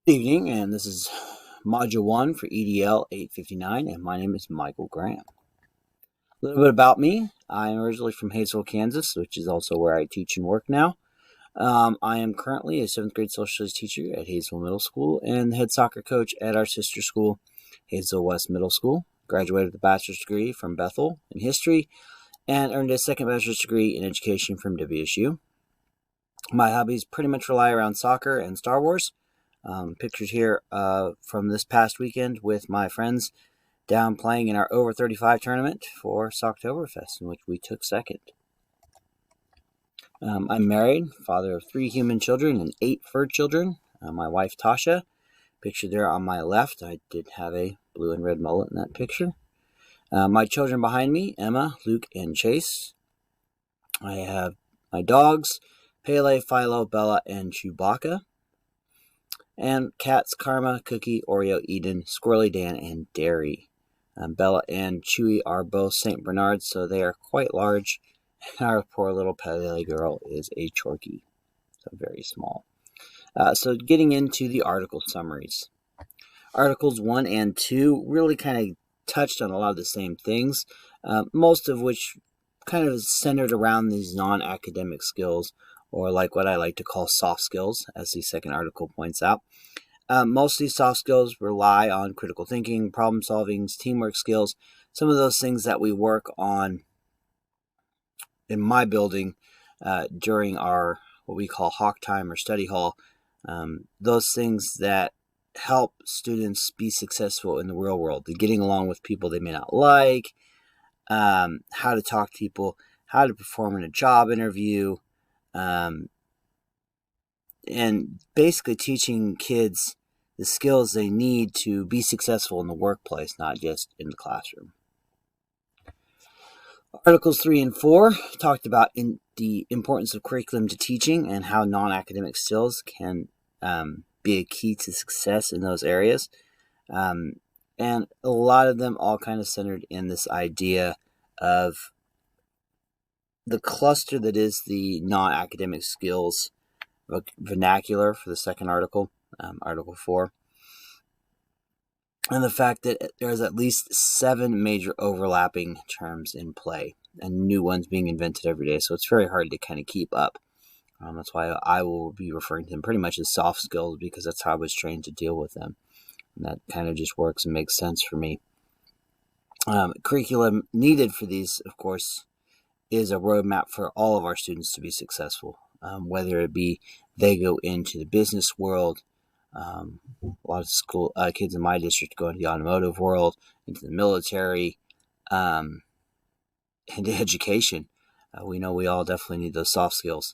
Good evening, and this is Module 1 for EDL 859, and my name is Michael Graham. A little bit about me. I am originally from Hayesville, Kansas, which is also where I teach and work now. I am currently a 7th grade social studies teacher at Hayesville Middle School and the head soccer coach at our sister school, Hayesville West Middle School. Graduated with a bachelor's degree from Bethel in history and earned a second bachelor's degree in education from WSU. My hobbies pretty much rely around soccer and Star Wars. Pictures here from this past weekend with my friends down playing in our over 35 tournament for Socktoberfest, in which we took second. I'm married, father of 3 human children and 8 fur children. My wife Tasha, pictured there on my left. I did have a blue and red mullet in that picture. My children behind me, Emma, Luke, and Chase. I have my dogs, Pele, Philo, Bella, and Chewbacca. And cats, Karma, Cookie, Oreo, Eden, Squirrely Dan, and Dairy. Bella and Chewy are both St. Bernards, so they are quite large. Our poor little Pele girl is a Chorky, so very small. So getting into the article summaries. Articles 1 and 2 really kind of touched on a lot of the same things, most of which kind of is centered around these non-academic skills, or like what I like to call soft skills, as the second article points out. Most of these soft skills rely on critical thinking, problem solving, teamwork skills, some of those things that we work on in my building during our what we call hawk time or study hall. Those things that help students be successful in the real world, getting along with people they may not like, how to talk to people, how to perform in a job interview, and basically teaching kids the skills they need to be successful in the workplace, not just in the classroom. Articles 3 and 4 talked about the importance of curriculum to teaching and how non-academic skills can be a key to success in those areas. And a lot of them all kind of centered in this idea of the cluster that is the non-academic skills vernacular for the second article, Article 4. And the fact that there's at least 7 major overlapping terms in play and new ones being invented every day. So it's very hard to kind of keep up. That's why I will be referring to them pretty much as soft skills, because that's how I was trained to deal with them. And that kind of just works and makes sense for me. Curriculum needed for these, of course, is a roadmap for all of our students to be successful, whether it be they go into the business world. A lot of school kids in my district go into the automotive world, into the military, into education. We know we all definitely need those soft skills,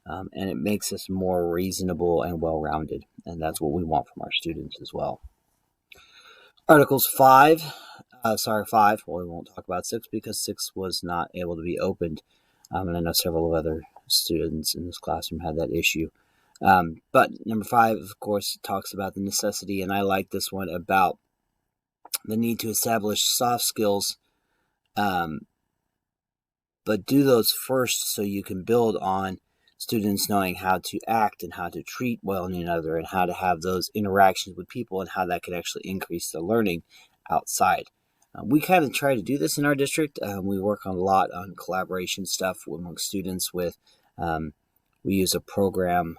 and it makes us more reasonable and well-rounded, and that's what we want from our students as well. Articles 5. Well, we won't talk about 6 because 6 was not able to be opened, and I know several of other students in this classroom had that issue. But number 5, of course, talks about the necessity, and I like this one, about the need to establish soft skills, but do those first so you can build on students knowing how to act and how to treat one another and how to have those interactions with people and how that can actually increase their learning outside. We kind of try to do this in our district. We work a lot on collaboration stuff among students we use a program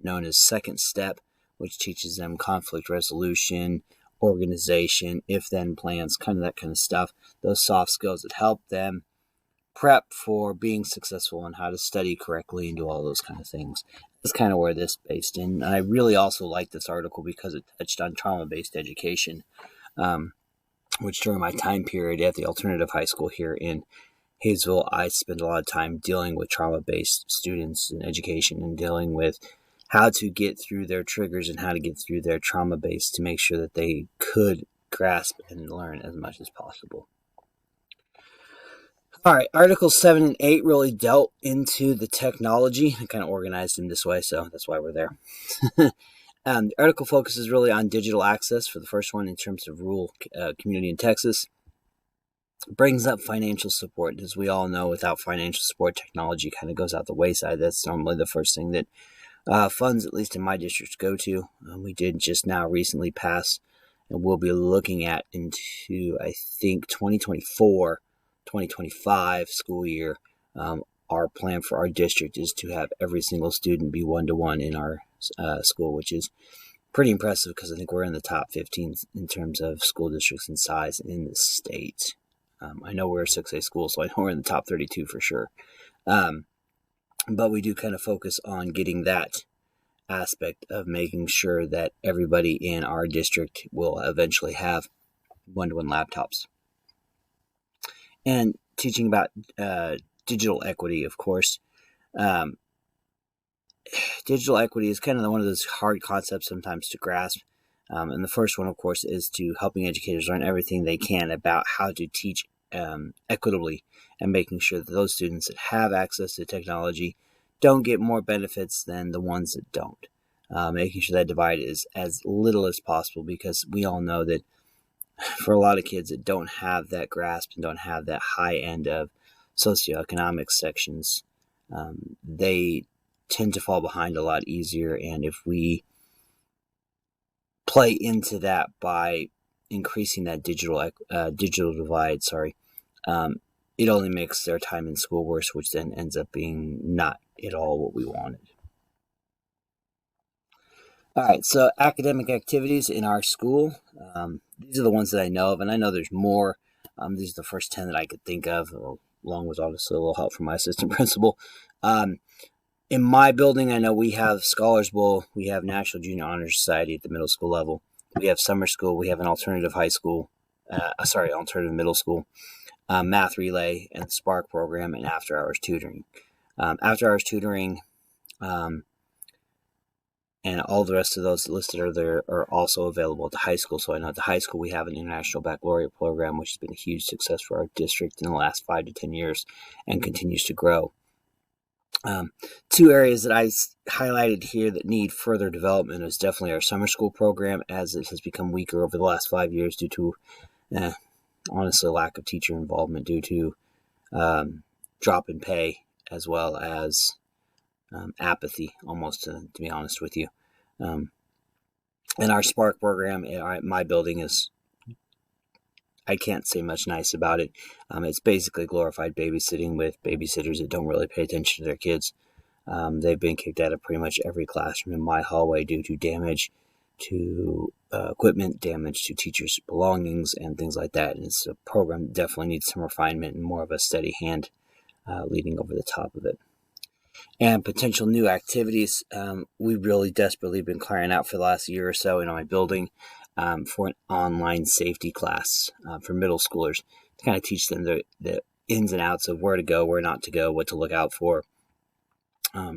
known as Second Step, which teaches them conflict resolution, organization, if-then plans, kind of that kind of stuff. Those soft skills that help them prep for being successful and how to study correctly and do all those kind of things. That's kind of where this is based in. And I really also like this article because it touched on trauma-based education, which during my time period at the alternative high school here in Hayesville, I spent a lot of time dealing with trauma-based students in education and dealing with how to get through their triggers and how to get through their trauma base to make sure that they could grasp and learn as much as possible. All right, Articles 7 and 8 really dealt into the technology. I kind of organized them this way, so that's why we're there. The article focuses really on digital access for the first one in terms of rural community in Texas. Brings up financial support. As we all know, without financial support, technology kind of goes out the wayside. That's normally the first thing that funds, at least in my district, go to. We did just now recently pass, and we'll be looking at into, I think, 2024, 2025 school year. Our plan for our district is to have every single student be one-to-one in our school, which is pretty impressive because I think we're in the top 15 in terms of school districts in size in the state. I know we're a 6A school, so I know we're in the top 32 for sure. But we do kind of focus on getting that aspect of making sure that everybody in our district will eventually have one-to-one laptops. And teaching about digital equity, of course. Digital equity is kind of one of those hard concepts sometimes to grasp. And the first one, of course, is to helping educators learn everything they can about how to teach equitably, and making sure that those students that have access to technology don't get more benefits than the ones that don't. Making sure that divide is as little as possible, because we all know that for a lot of kids that don't have that grasp and don't have that high end of socioeconomic sections, they tend to fall behind a lot easier. And if we play into that by increasing that digital divide, it only makes their time in school worse, which then ends up being not at all what we wanted. All right, so academic activities in our school. These are the ones that I know of, and I know there's more. These are the first 10 that I could think of, along with obviously a little help from my assistant principal. In my building, I know we have Scholars Bowl, we have National Junior Honor Society at the middle school level, we have summer school, we have an alternative alternative middle school, math relay, and the Spark program, and after-hours tutoring. After-hours tutoring, and all the rest of those listed are also available at the high school. So I know at the high school we have an International Baccalaureate program, which has been a huge success for our district in the last 5 to 10 years and continues to grow. Two areas that I highlighted here that need further development is definitely our summer school program, as it has become weaker over the last 5 years due to, honestly, lack of teacher involvement, due to drop in pay, as well as apathy, almost, to be honest with you. And our Spark program in my building is, I can't say much nice about it. It's basically glorified babysitting with babysitters that don't really pay attention to their kids. They've been kicked out of pretty much every classroom in my hallway due to damage to equipment, damage to teachers' belongings, and things like that. And it's a program that definitely needs some refinement and more of a steady hand leading over the top of it. And potential new activities. We've really desperately been crying out for the last year or so in my building for an online safety class for middle schoolers to kind of teach them the ins and outs of where to go, where not to go, what to look out for,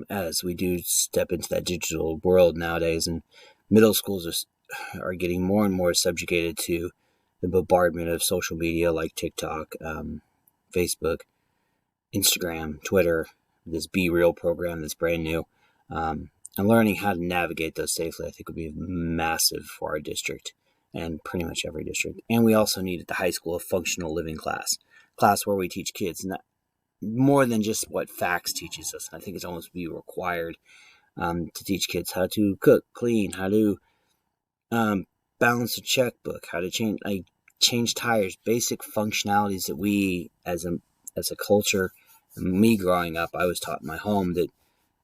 as we do step into that digital world nowadays. And middle schools are getting more and more subjugated to the bombardment of social media like TikTok, Facebook, Instagram, Twitter, this Be Real program that's brand new. And learning how to navigate those safely, I think, would be massive for our district and pretty much every district. And we also need at the high school a functional living class where we teach kids more than just what facts teaches us. I think it's almost be required to teach kids how to cook, clean, how to balance a checkbook, how to change tires, basic functionalities that we as a culture. Me growing up, I was taught in my home that,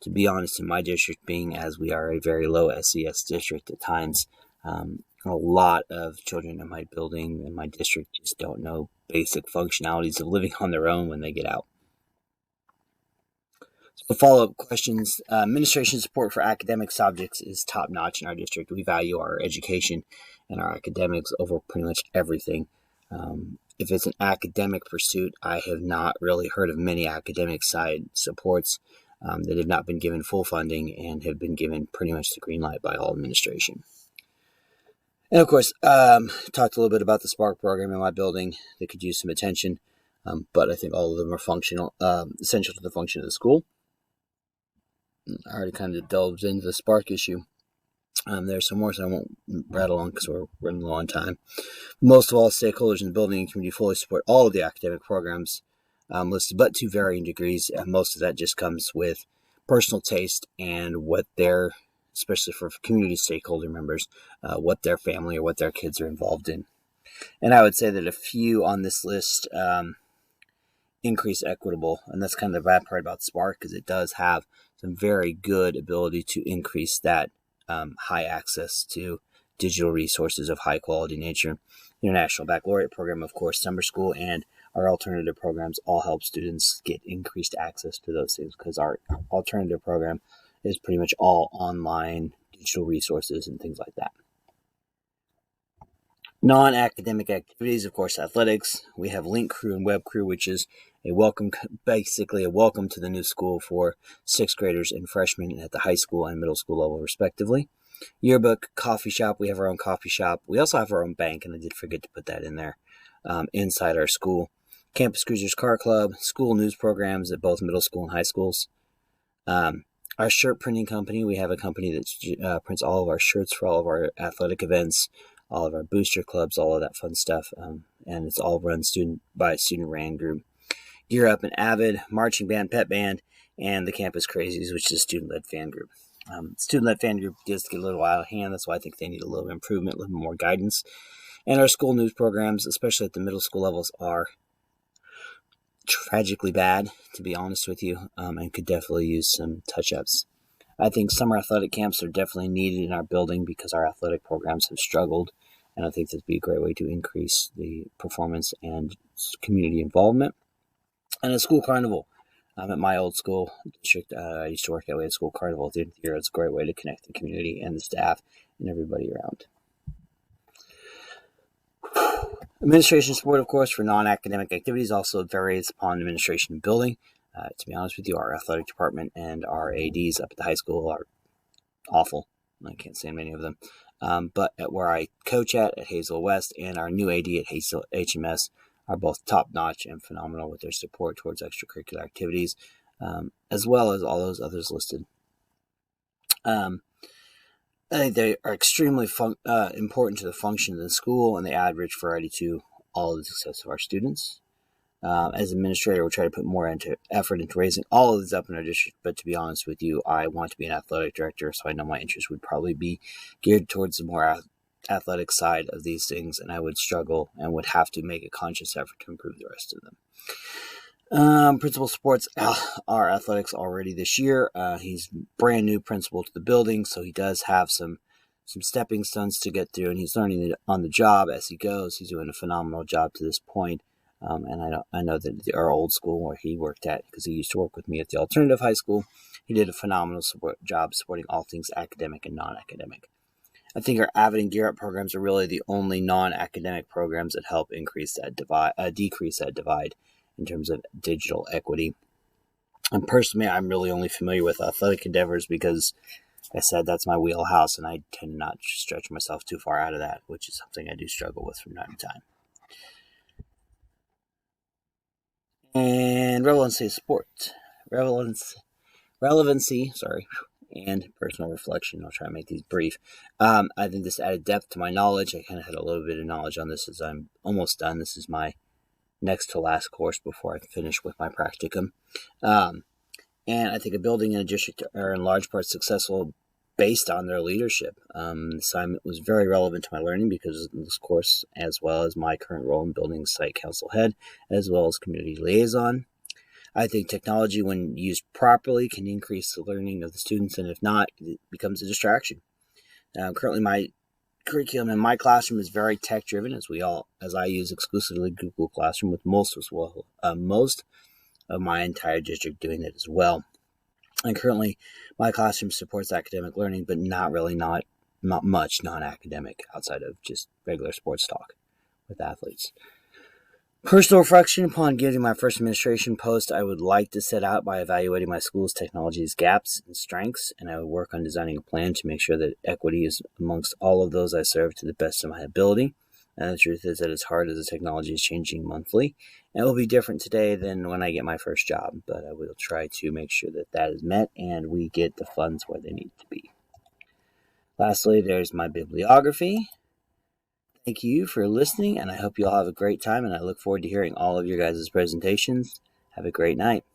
to be honest, in my district, being as we are a very low SES district at times, a lot of children in my building, in my district, just don't know basic functionalities of living on their own when they get out. So follow-up questions. Administration support for academic subjects is top-notch in our district. We value our education and our academics over pretty much everything. If it's an academic pursuit, I have not really heard of many academic side supports that have not been given full funding and have been given pretty much the green light by all administration. And of course, talked a little bit about the Spark program in my building that could use some attention, but I think all of them are essential to the function of the school. I already kind of delved into the Spark issue. There's some more, so I won't rattle on because we're running low on time. Most of all, stakeholders in the building and community fully support all of the academic programs listed, but to varying degrees. And most of that just comes with personal taste and what their, especially for community stakeholder members, what their family or what their kids are involved in. And I would say that a few on this list increase equitable, and that's kind of the bad part about Spark, because it does have some very good ability to increase that high access to digital resources of high quality nature. International Baccalaureate program, of course, summer school, and our alternative programs all help students get increased access to those things, because our alternative program is pretty much all online digital resources and things like that. Non-academic activities, of course, athletics. We have Link Crew and Web Crew, which is basically a welcome to the new school for sixth graders and freshmen at the high school and middle school level, respectively. Yearbook, coffee shop. We have our own coffee shop. We also have our own bank, and I did forget to put that in there, inside our school. Campus Cruisers Car Club, school news programs at both middle school and high schools. Our shirt printing company. We have a company that prints all of our shirts for all of our athletic events, all of our booster clubs, all of that fun stuff. And it's all run by a student-ran group. Gear Up and Avid, Marching Band, Pep Band, and the Campus Crazies, which is a student-led fan group. Student-led fan group does get a little out of hand. That's why I think they need a little improvement, a little more guidance. And our school news programs, especially at the middle school levels, are tragically bad, to be honest with you, and could definitely use some touch-ups. I think summer athletic camps are definitely needed in our building because our athletic programs have struggled, and I think this would be a great way to increase the performance and community involvement. And a school carnival. At my old school district, I used to work at a school carnival at the end of the year. It's a great way to connect the community and the staff and everybody around. Administration support, of course, for non-academic activities also varies upon administration and building. To be honest with you, our athletic department and our ADs up at the high school are awful. I can't stand many of them. But at where I coach at Hazel West, and our new AD at Hazel HMS are both top-notch and phenomenal with their support towards extracurricular activities, as well as all those others listed. I think they are extremely important to the function of the school, and they add rich variety to all of the success of our students. As administrator, we'll try to put more effort into raising all of this up in our district, but to be honest with you, I want to be an athletic director, so I know my interest would probably be geared towards the more athletic side of these things, and I would struggle and would have to make a conscious effort to improve the rest of them. Principal supports our athletics already this year. He's brand new principal to the building, so he does have some stepping stones to get through, and he's learning on the job as he goes. He's doing a phenomenal job to this point. And I know that our old school where he worked at, because he used to work with me at the alternative high school, he did a phenomenal job supporting all things academic and non-academic. I think our Avid and Gear Up programs are really the only non-academic programs that help decrease that divide in terms of digital equity. And personally, I'm really only familiar with athletic endeavors because, like I said, that's my wheelhouse, and I tend not to stretch myself too far out of that, which is something I do struggle with from time to time. And relevancy of sport. Relevancy, and personal reflection. I'll try to make these brief. I think this added depth to my knowledge. I kind of had a little bit of knowledge on this as I'm almost done. This is my next to last course before I finish with my practicum. And I think a building and a district are in large part successful based on their leadership. The assignment was very relevant to my learning because of this course, as well as my current role in building site council head, as well as community liaison. I think technology, when used properly, can increase the learning of the students, and if not, it becomes a distraction. Currently, my curriculum in my classroom is very tech-driven, as I use exclusively Google Classroom, with most of my entire district doing it as well. And currently, my classroom supports academic learning, but not much non-academic outside of just regular sports talk with athletes. Personal reflection upon getting my first administration post, I would like to set out by evaluating my school's technology's gaps and strengths, and I would work on designing a plan to make sure that equity is amongst all of those I serve to the best of my ability. And the truth is that as hard as the technology is changing monthly, it will be different today than when I get my first job, but I will try to make sure that that is met and we get the funds where they need to be. Lastly, there's my bibliography. Thank you for listening, and I hope you all have a great time, and I look forward to hearing all of your guys' presentations. Have a great night.